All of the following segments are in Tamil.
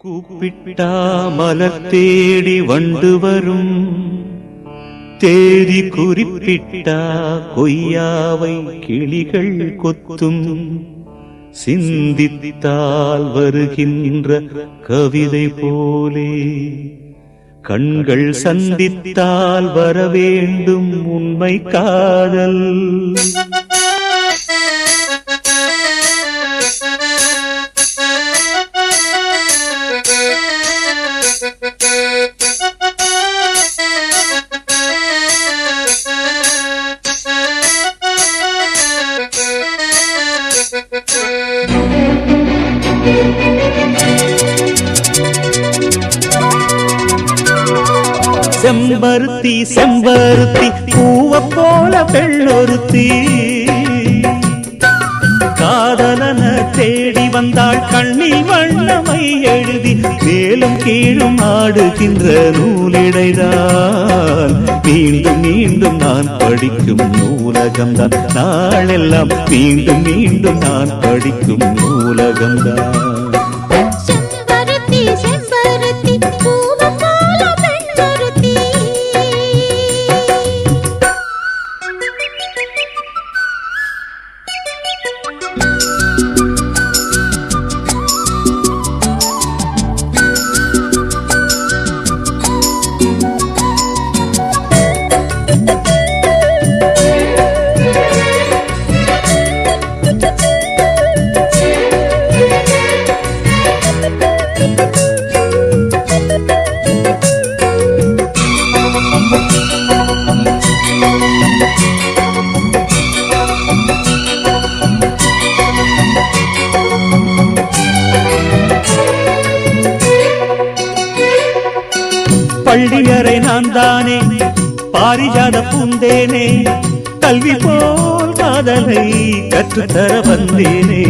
கூப்பிட்டா மலர் தேடி வண்டு வரும், தேதி குறிப்பிட்டா கொய்யாவை கிளிகள் கொத்தும். சிந்தித்தால் வருகின்ற கவிதை போலே கண்கள் சந்தித்தால் வரவேண்டும் உண்மை காதல். செம்பருத்தி செம்பருத்தி பூவ போல வெள்ளொருத்தி, காதலன தேடி வந்தாள் கண்ணில் வண்ணமை எழுதி. மேலும் கீழும் ஆடுகின்ற நூலிடைதான் மீண்டும் மீண்டும் நான் படிக்கும் நூலகம்தான். நாளெல்லாம் மீண்டும் மீண்டும் நான் படிக்கும் நூலகம்தான். பள்ளியறை நான் தானே பாரிஜாத பூந்தேனே, கல்வி போல் காதலை கற்றுத்தர வந்தேனே.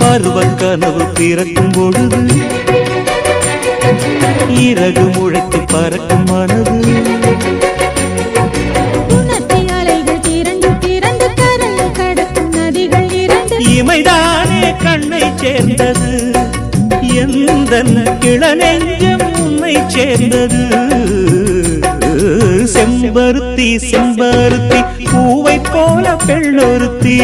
பருவ கனவு பிறக்கும் பொழுது இறகு முழைத்து பறக்கும் மனது. இமைதானே கண்ணை சேர்ந்தது, எந்த கிளநெஞ்சம் உன்னை சேர்ந்தது. செம்பருத்தி செம்பருத்தி பூவை போல வெள்ளொருத்தி,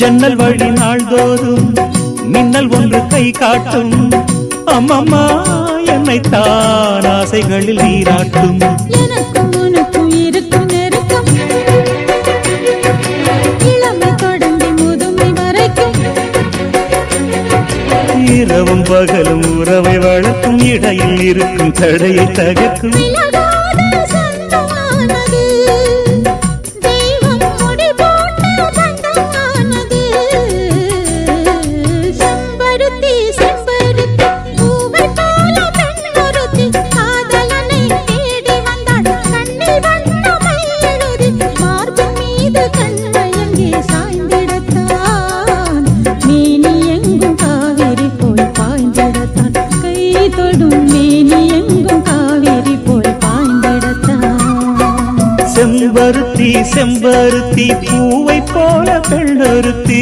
ஜன்னல் வழி நாள்தோறும் மின்னல் ஒன்று கை காட்டும். அம்மம்மா என்னை தான் ஆசைகளில் நீராட்டும். இரவும் பகலும் உறவை வளர்க்கும், இடையில் இருக்கும் தடையை தகர்க்கும். செம்பருத்தி செம்பருத்தி பூவை போல வெள்ளொருத்தி.